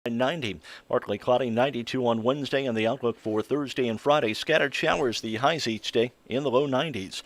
90. Partly cloudy, 92 on Wednesday, and the outlook for Thursday and Friday. Scattered showers, the highs each day in the low 90s.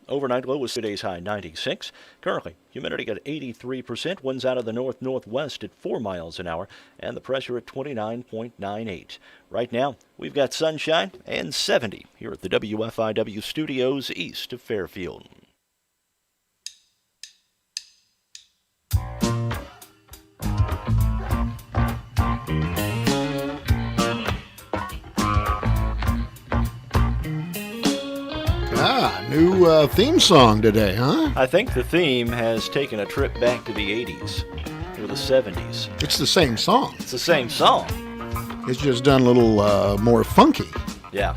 Overnight low was today's high, 96. Currently, humidity at 83%, winds out of the north-northwest at 4 miles an hour, and the pressure at 29.98. Right now, we've got sunshine and 70 here at the WFIW studios east of Fairfield. New theme song today, huh? I think the theme has taken a trip back to the 80s or the 70s. It's the same song. It's the same song. It's just done a little more funky. Yeah.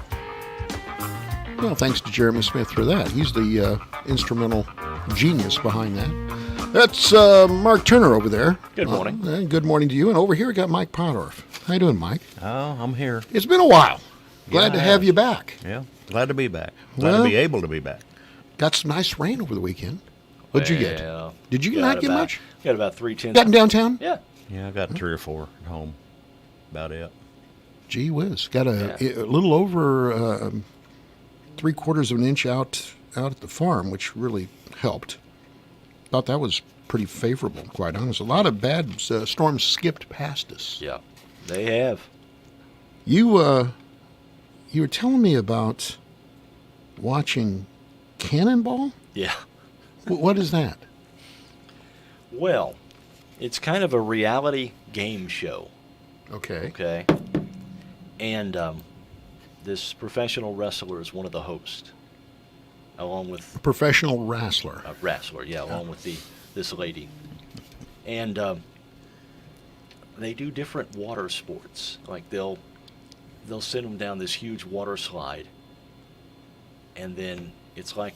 Well, thanks to Jeremy Smith for that. He's the instrumental genius behind that. That's Mark Turner over there. Good morning. Good morning to you. And over here we got Mike Pottorff. How you doing, Mike? Oh, I'm here. It's been a while. Glad Yeah, to have you back. Yeah, glad to be back. Glad Well, to be able to be back. Got some nice rain over the weekend. What'd you get? Well, Did you got not get about- much? Got about 3/10. Got in downtown? Yeah. Yeah, I got 3 or 4 at home. About it. Gee whiz. Got a little over 3/4 of an inch out at the farm, which really helped. Thought that was pretty favorable, quite honest. A lot of bad storms skipped past us. Yeah. They have. You were telling me about watching Cannonball? Yeah. What is that? Well, it's kind of a reality game show. Okay. Okay. And this professional wrestler is one of the hosts, along with Professional wrestler. along with this lady, and they do different water sports. Like they'll send them down this huge water slide, and then it's like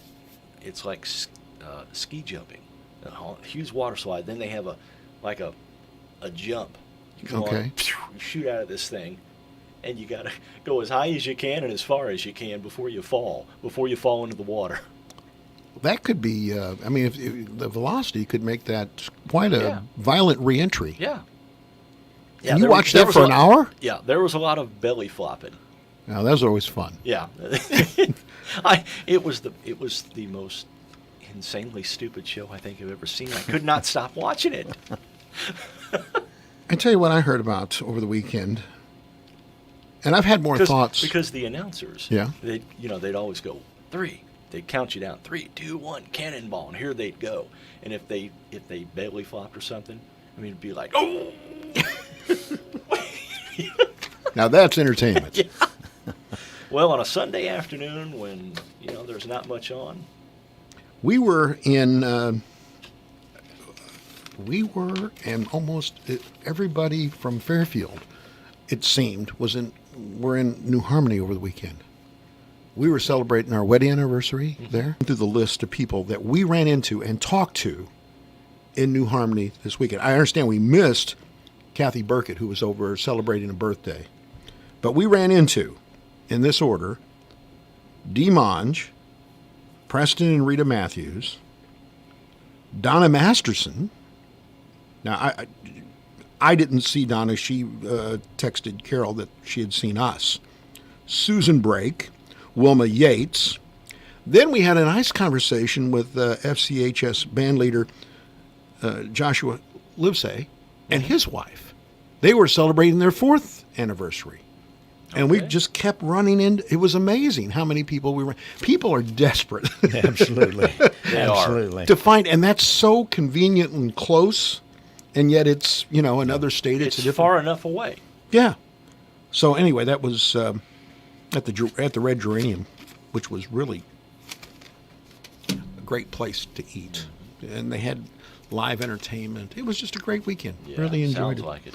ski jumping, a huge water slide. Then they have a jump. You come Okay. on, you shoot out of this thing, and you got to go as high as you can and as far as you can before you fall into the water. That could be, if the velocity could make that quite a Yeah. violent reentry. Yeah. And you there- watched there that was for a an lot- hour? Yeah, there was a lot of belly flopping. Now, those are always fun. Yeah. It was the most insanely stupid show I think I've ever seen. I could not stop watching it. I tell you what I heard about over the weekend, and I've had more thoughts. Because the announcers, Yeah. they'd always go 3. They'd count you down 3, 2, 1, cannonball, and here they'd go. And if they belly flopped or something, I mean, it'd be like, oh. Now that's entertainment. Yeah. Well, on a Sunday afternoon when there's not much on. We were in, and almost everybody from Fairfield, it seemed, were in New Harmony over the weekend. We were celebrating our wedding anniversary there. Through the list of people that we ran into and talked to in New Harmony this weekend. I understand we missed Kathy Burkett, who was over celebrating a birthday. But we ran into, in this order, Dee Monge, Preston and Rita Matthews, Donna Masterson. Now, I didn't see Donna. She texted Carol that she had seen us. Susan Brake, Wilma Yates. Then we had a nice conversation with FCHS band leader Joshua Livesay and his wife. They were celebrating their 4th anniversary. And we just kept running in. It was amazing how many people we were. People are desperate. Absolutely. They are. Absolutely. To find, and that's so convenient and close, and yet it's, another state. It's a different, far enough away. Yeah. So anyway, that was at the Red Geranium, which was really a great place to eat, and they had live entertainment. It was just a great weekend. Yeah, Really enjoyed sounds it. like it.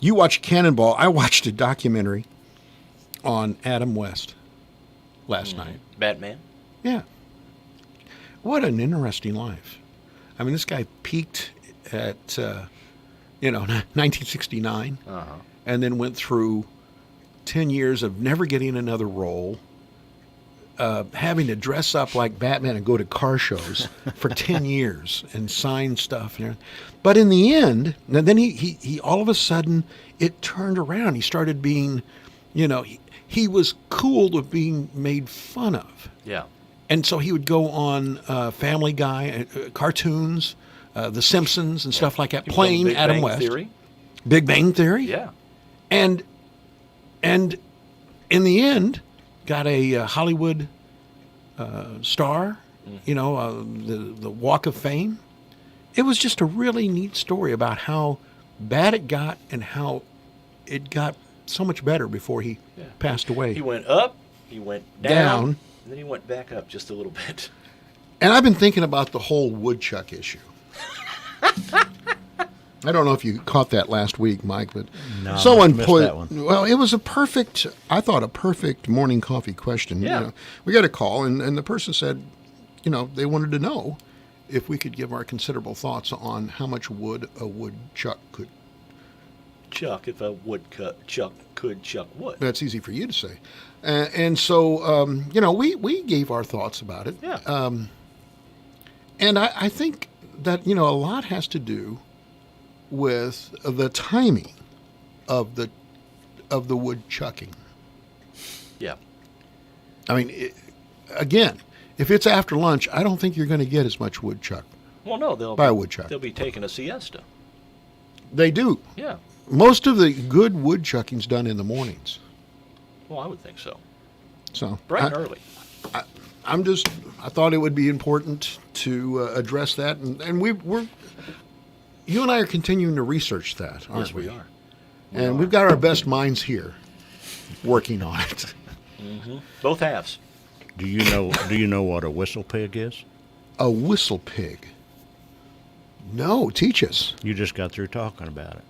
You watched Cannonball. I watched a documentary on Adam West last night. Batman? Yeah. What an interesting life. I mean, this guy peaked at, 1969, and then went through 10 years of never getting another role, having to dress up like Batman and go to car shows for 10 years and sign stuff and everything. But in the end, and then he all of a sudden, it turned around. He started being, he was cool to being made fun of. Yeah. And so he would go on Family Guy, cartoons, The Simpsons and stuff like that, He was on playing Big Adam Bang West. Theory. Big Bang Theory. Yeah. And in the end, got a Hollywood star, the Walk of Fame. It was just a really neat story about how bad it got and how it got so much better before he passed away. He went up, he went down, and then he went back up just a little bit. And I've been thinking about the whole woodchuck issue. I don't know if you caught that last week, Mike, but No, someone missed put, that one. well, it was a perfect morning coffee question. Yeah. We got a call, and the person said, they wanted to know if we could give our considerable thoughts on how much wood a woodchuck could. Chuck, if a woodchuck could chuck wood. That's easy for you to say. And so, we gave our thoughts about it. Yeah. And I think that, a lot has to do with the timing of the woodchucking. Yeah. I mean, again, if it's after lunch, I don't think you're going to get as much woodchuck Well, no, by a woodchuck. they'll be taking a siesta. They do. Yeah. Most of the good woodchucking's done in the mornings. Well, I would think so. So Bright and early. I thought it would be important to address that, and you and I are continuing to research that, aren't Yes, we are. And we've got our best minds here working on it. Both halves. Do you know what a whistle pig is? A whistle pig. No, teach us. You just got through talking about it.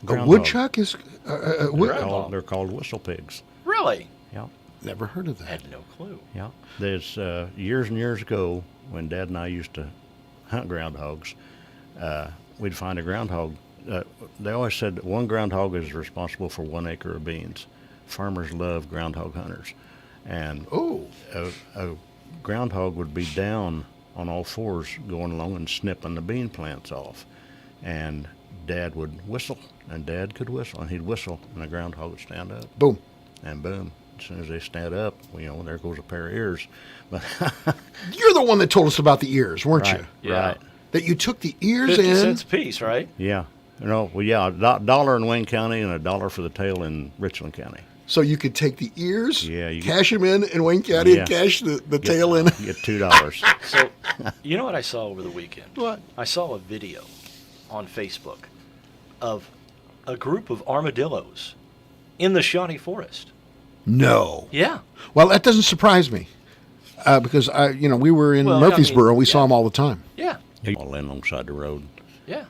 A Groundhog. woodchuck is. They're called whistle pigs. Really? Yeah, Never heard of I that. had no clue. yeah. There's years and years ago when Dad and I used to hunt groundhogs. We'd find a groundhog. They always said that one groundhog is responsible for 1 acre of beans. Farmers love groundhog hunters, and Oh, a groundhog would be down on all fours going along and snipping the bean plants off. And Dad would whistle, and Dad could whistle, and he'd whistle, and the groundhog would stand up, boom. and boom. As soon as they stand up, there goes a pair of ears. But You're the one that told us about the ears, weren't right, you? Yeah. right, That you took the ears 50 in. cents a piece, right? yeah. $1 in Wayne County and $1 for the tail in Richland County. So you could take the ears, Yeah, cash them in Wayne County, Yeah. and cash the tail in. Get $2. So, you know what I saw over the weekend? What? I saw a video on Facebook of a group of armadillos in the Shawnee Forest. No. Yeah. Well, that doesn't surprise me because we were in Well, Murfreesboro. And we saw yeah. them all the time. Yeah. All in alongside the road. Yeah.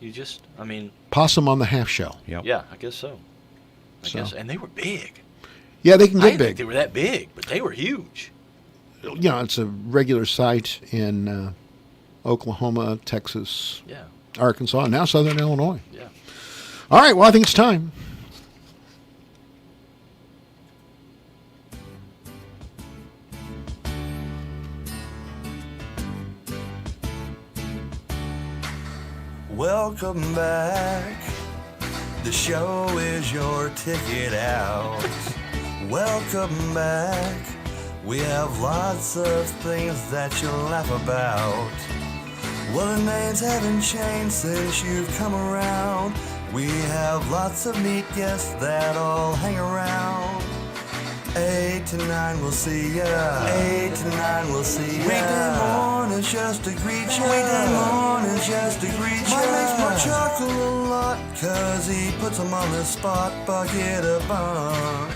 You just, Possum on the half shell. Yep. yeah, I guess so. I So- guess. And they were big. Yeah, they can I get didn't think big. they were that big, but they were huge. It's a regular sight in Oklahoma, Texas, Yeah. Arkansas, and now Southern Illinois. Yeah. All right, well, I think it's time. Welcome back. The show is your ticket out. Welcome back. We have lots of things that you'll laugh about. Well, the names haven't changed since you've come around. We have lots of neat guests that all hang around. 8 to 9 we'll see ya. 8 to 9 we'll see ya. Weekday mornings just to greet ya. Weekday mornings just to greet ya. Mike makes my chuckle a lot, cause he puts them on the spot. Bucket of bunk.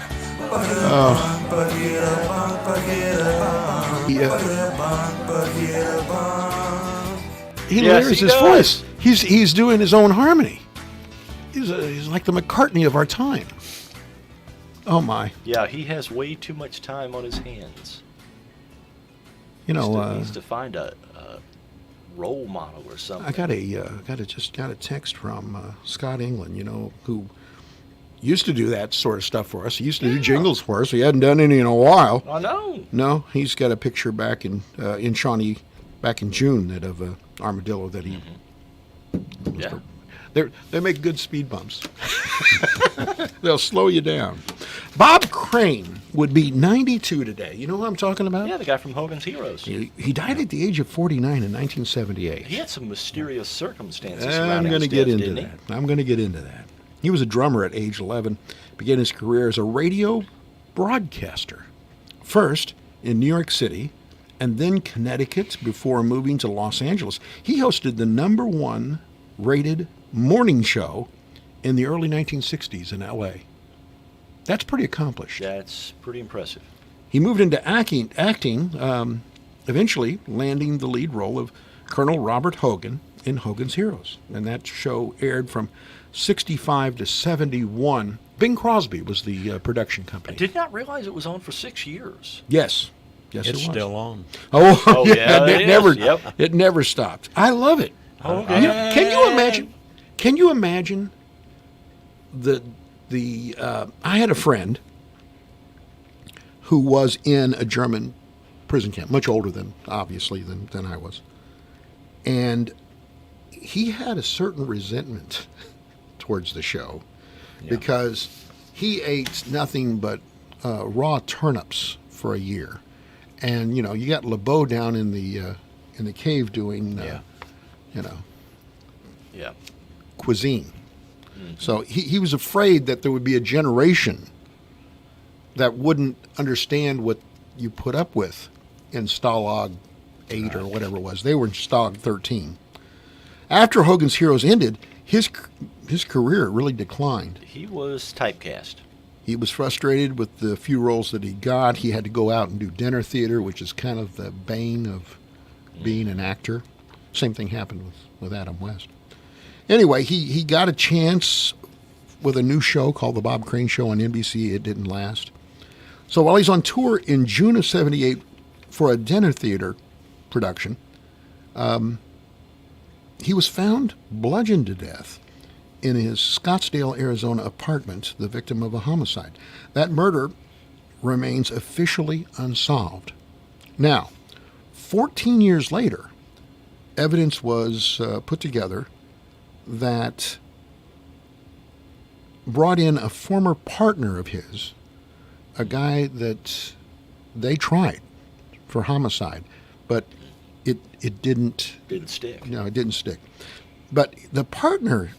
Bucket of bunk. Bucket of bunk. Bucket of bunk. Yeah. Bucket of bunk. Bucket of bunk. He Yes, lowers he his does. voice. He's doing his own harmony. He's like the McCartney of our time. Oh my! Yeah, he has way too much time on his hands. You know, Needs to find a role model or something. I got a text from Scott England. Who used to do that sort of stuff for us. He used to do jingles for us. He hadn't done any in a while. I know. No, he's got a picture back in Shawnee back in June that of armadillo that he. Yeah. They make good speed bumps. They'll slow you down. Bob Crane would be 92 today. You know who I'm talking about? Yeah, the guy from Hogan's Heroes. He died at the age of 49 in 1978. He had some mysterious circumstances I'm surrounding going to his get death, into didn't that. I'm going to get into that. He was a drummer at age 11, began his career as a radio broadcaster. First in New York City and then Connecticut before moving to Los Angeles. He hosted the #1 rated morning show in the early 1960s in L.A. That's pretty accomplished. That's pretty impressive. He moved into acting eventually landing the lead role of Colonel Robert Hogan in Hogan's Heroes. And that show aired from 65 to 71. Bing Crosby was the production company. I did not realize it was on for 6 years. Yes. Yes, It's it was. still on. Oh, yeah, it it never, is. Yep. it never stopped. I love it. Okay. Can you imagine? Can you imagine I had a friend who was in a German prison camp, much older than obviously than I was, and he had a certain resentment towards the show because he ate nothing but raw turnips for a year, and you got LeBeau down in the cave doing Yeah. cuisine. So he was afraid that there would be a generation that wouldn't understand what you put up with in Stalag 8 or whatever it was. They were in Stalag 13. After Hogan's Heroes ended, his career really declined. He was typecast. He was frustrated with the few roles that he got. He had to go out and do dinner theater, which is kind of the bane of being an actor. Same thing happened with Adam West. Anyway, he got a chance with a new show called The Bob Crane Show on NBC. It didn't last. So while he's on tour in June of 78 for a dinner theater production, he was found bludgeoned to death in his Scottsdale, Arizona apartment, the victim of a homicide. That murder remains officially unsolved. Now, 14 years later, evidence was put together that brought in a former partner of his, a guy that they tried for homicide, but it didn't stick. No, it didn't stick. But the partner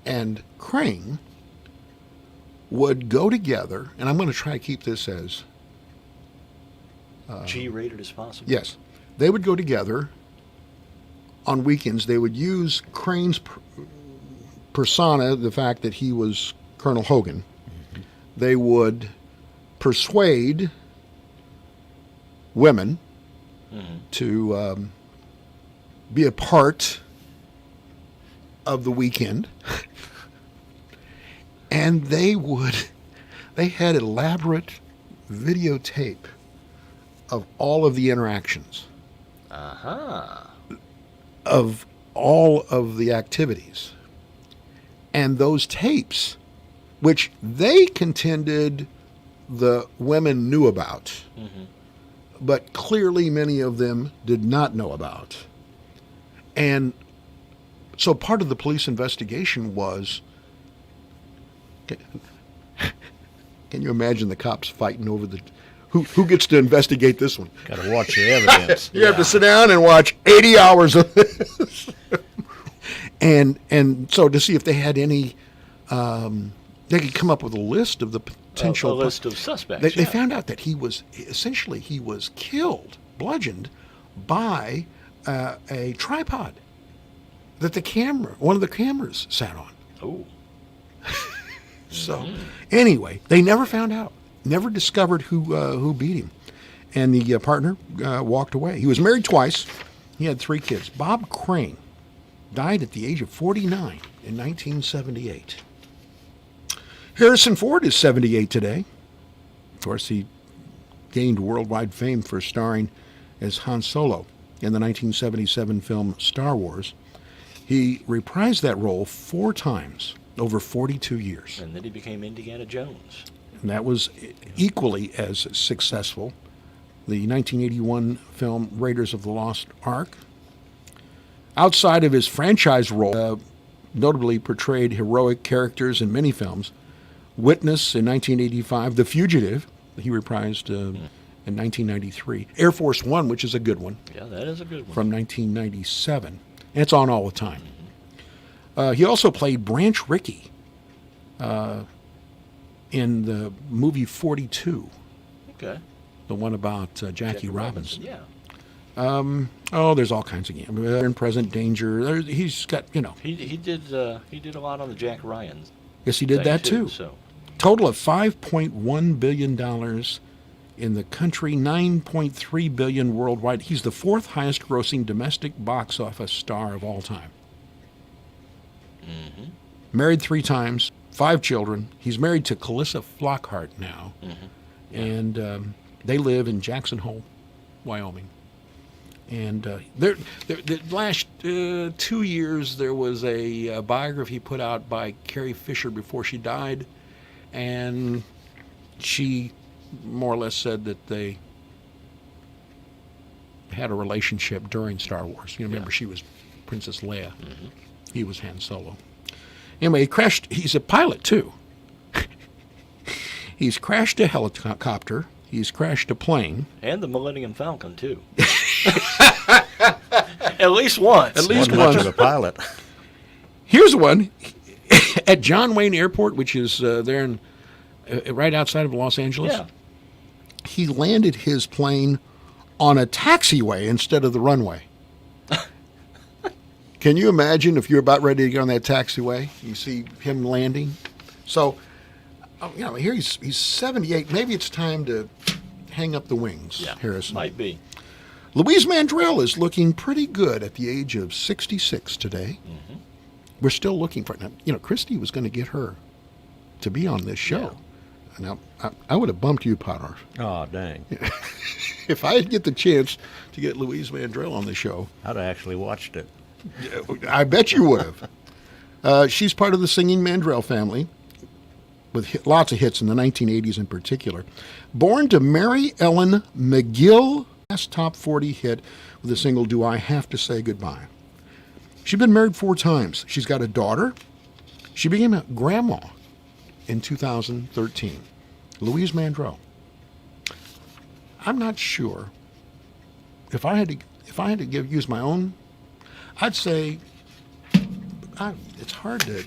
and Crane would go together, and I'm going to try to keep this as G-rated as possible. yes, they would go together on weekends. They would use Crane's persona, the fact that he was Colonel Hogan. They would persuade women to be a part of the weekend. And they had elaborate videotape of all of the interactions. Of all of the activities. And those tapes, which they contended the women knew about, but clearly many of them did not know about. And so part of the police investigation was, can you imagine the cops fighting over who gets to investigate this one? Got to watch the evidence. You have to sit down and watch 80 hours of this. and so to see if they had any, they could come up with a list of the potential. A list of suspects. They found out that he was killed, bludgeoned, by a tripod that one of the cameras sat on. Oh. So anyway, they never found out. Never discovered who beat him. And the partner walked away. He was married twice. He had 3 kids. Bob Crane died at the age of 49 in 1978. Harrison Ford is 78 today. Of course, he gained worldwide fame for starring as Han Solo in the 1977 film Star Wars. He reprised that role 4 times over 42 years. And then he became Indiana Jones. And that was equally as successful. The 1981 film Raiders of the Lost Ark. Outside of his franchise role, notably portrayed heroic characters in many films. Witness in 1985, The Fugitive, he reprised in 1993. Air Force One, which is a good one. Yeah, that is a good one. From 1997. And it's on all the time. He also played Branch Rickey in the movie 42, Okay. the one about Jackie Robinson. Yeah. There's all kinds of games. In Present Danger. He's got, He did a lot on the Jack Ryan. Yes, he did thing, that too. So Total of $5.1 billion in the country, $9.3 billion worldwide. He's the fourth highest grossing domestic box office star of all time. Married 3 times, 5 children. He's married to Calissa Flockhart now. And they live in Jackson Hole, Wyoming. And the last 2 years, there was a biography put out by Carrie Fisher before she died, and she more or less said that they had a relationship during Star Wars. You remember, she was Princess Leia. He was Han Solo. Anyway, he crashed. He's a pilot, too. He's crashed a helicopter. He's crashed a plane. and the Millennium Falcon too. At least once. At least Wasn't much once. of a pilot. Here's one at John Wayne Airport, which is there in right outside of Los Angeles. Yeah. He landed his plane on a taxiway instead of the runway. Can you imagine if you're about ready to get on that taxiway? You see him landing. So, here he's 78. Maybe it's time to hang up the wings, Yeah. Harrison. Might be. Louise Mandrell is looking pretty good at the age of 66 today. We're still looking for it. Now, Christy was going to get her to be on this show. Now, I would have bumped you, Potter. Oh, dang. If I get the chance to get Louise Mandrell on the show, I'd have actually watched it. I bet you would have. She's part of the Singing Mandrell family, with lots of hits in the 1980s in particular. Born to Mary Ellen McGill, last top 40 hit with the single Do I Have to Say Goodbye. She's been married 4 times. She's got a daughter. She became a grandma in 2013. Louise Mandrell. I'm not sure if I had to use my own. I'd say it's hard to